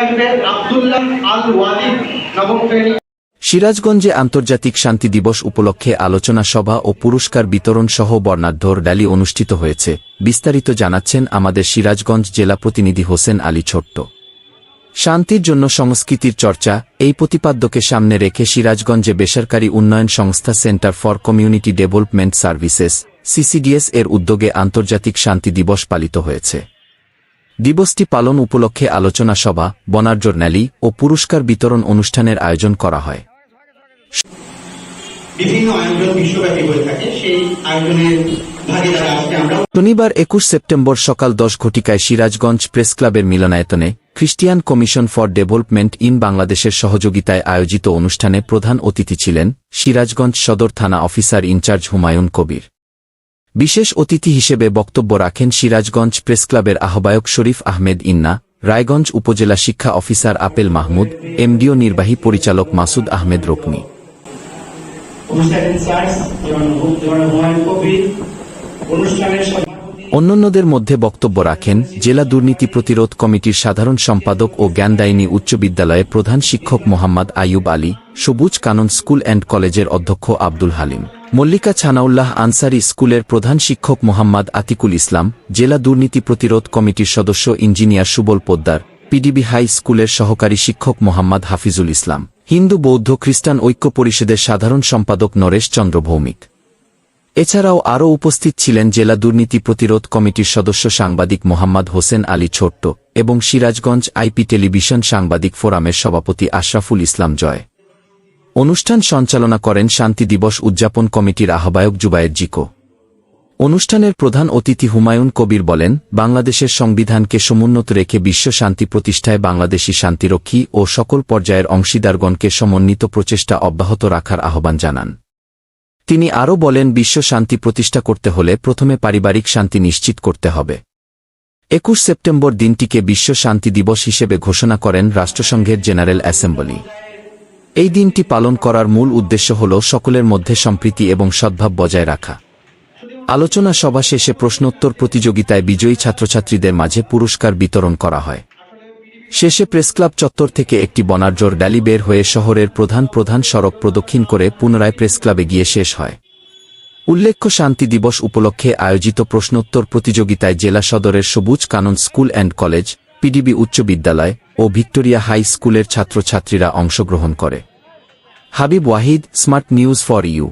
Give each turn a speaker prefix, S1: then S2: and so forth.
S1: আসবে আব্দুল্লাহ আল ওয়ালিদ নবম শ্রেণী।
S2: সিরাজগঞ্জে আন্তর্জাতিক শান্তি দিবস উপলক্ষে আলোচনা সভা ও পুরস্কার বিতরণ সহ বর্ণাঢ্য র্যালি অনুষ্ঠিত হয়েছে। বিস্তারিত জানাচ্ছেন আমাদের সিরাজগঞ্জ জেলা প্রতিনিধি হোসেন আলী ছোট্ট। শান্তির জন্য সংস্কৃতির চর্চা, এই প্রতিপাদ্যকে সামনে রেখে সিরাজগঞ্জে বেসরকারি উন্নয়ন সংস্থা centre for community development services CCDS এর উদ্যোগে আন্তর্জাতিক শান্তি দিবস পালিত হয়েছে। দিবসটি পালন উপলক্ষে আলোচনা সভা, বর্ণাঢ্য র্যালি ও পুরস্কার বিতরণ অনুষ্ঠানের আয়োজন করা হয়।
S1: বিভিন্ন আয়োজন বিশ্বব্যাপী হয়ে থাকে, সেই আয়োজনের ভাগীদার আজকে আমরা।
S2: শনিবার 21 সেপ্টেম্বর সকাল 10 ঘটিকায় সিরাজগঞ্জ প্রেস ক্লাবের মিলনায়তনে Christian commission for development in বাংলাদেশের সহযোগিতায় আয়োজিত অনুষ্ঠানে প্রধান অতিথি ছিলেন সিরাজগঞ্জ সদর থানা অফিসার ইনচার্জ হুমায়ুন কবির। বিশেষ অতিথি হিসেবে বক্তব্য রাখেন সিরাজগঞ্জ প্রেস ক্লাবের আহ্বায়ক শরীফ আহমেদ ইন্না, রায়গঞ্জ উপজেলা শিক্ষা অফিসার আপেল মাহমুদ, এমডিও নির্বাহী পরিচালক মাসুদ আহমেদ রকমি। অন্যান্যদের মধ্যে বক্তব্য রাখেন জেলা দুর্নীতি প্রতিরোধ কমিটির সাধারণ সম্পাদক ও জ্ঞানদায়িনী উচ্চ বিদ্যালয়ের প্রধান শিক্ষক মোহাম্মদ আইয়ুব আলী, সবুজ কানন স্কুল অ্যান্ড কলেজের অধ্যক্ষ আব্দুল হালিম, মল্লিকা ছানাউল্লাহ আনসারি স্কুলের প্রধান শিক্ষক মোহাম্মদ আতিকুল ইসলাম, জেলা দুর্নীতি প্রতিরোধ কমিটির সদস্য engineer Subal Poddar, PDB high স্কুলের সহকারী শিক্ষক মোহাম্মদ হাফিজুল ইসলাম, হিন্দু বৌদ্ধ খ্রিস্টান ঐক্য পরিষদের সাধারণ সম্পাদক নরেশ চন্দ্র ভৌমিক। এছাড়াও আরও উপস্থিত ছিলেন জেলা দুর্নীতি প্রতিরোধ কমিটির সদস্য সাংবাদিক মোহাম্মদ হোসেন আলী ছোট্ট এবং সিরাজগঞ্জ আইপি টেলিভিশন সাংবাদিক ফোরামের সভাপতি আশরাফুল ইসলাম জয়। অনুষ্ঠান সঞ্চালনা করেন শান্তি দিবস উদযাপন কমিটির আহ্বায়ক জুবায়ের জিকো। অনুষ্ঠানের প্রধান অতিথি হুমায়ুন কবির বলেন, বাংলাদেশের সংবিধানকে সমুন্নত রেখে বিশ্ব শান্তি প্রতিষ্ঠায় বাংলাদেশি শান্তিরক্ষী ও সকল পর্যায়ের অংশীদারগণকে সমন্বিত প্রচেষ্টা অব্যাহত রাখার আহ্বান জানান। তিনি আরও বলেন, বিশ্ব শান্তি প্রতিষ্ঠা করতে হলে প্রথমে পারিবারিক শান্তি নিশ্চিত করতে হবে। 21 সেপ্টেম্বর দিনটিকে বিশ্ব শান্তি দিবস হিসেবে ঘোষণা করেন রাষ্ট্রসংঘের জেনারেল অ্যাসেম্বলি। এই দিনটি পালন করার মূল উদ্দেশ্য হল সকলের মধ্যে সম্প্রীতি এবং সদ্ভাব বজায় রাখা। আলোচনা সভা শেষে প্রশ্নোত্তর প্রতিযোগিতায় বিজয়ী ছাত্রছাত্রীদের মাঝে পুরস্কার বিতরণ করা হয়। শেষে প্রেসক্লাব চত্বর থেকে একটি বর্ণাঢ্য র্যালি বের হয়ে শহরের প্রধান সড়ক প্রদক্ষিণ করে পুনরায় প্রেসক্লাবে গিয়ে শেষ হয়। উল্লেখ্য, শান্তি দিবস উপলক্ষে আয়োজিত প্রশ্নোত্তর প্রতিযোগিতায় জেলা সদরের Sabuj Kanan school and college, PDB উচ্চ বিদ্যালয় ও ভিক্টোরিয়া হাই স্কুলের ছাত্রছাত্রীরা অংশগ্রহণ করে। Habib Wahid, smart news for you.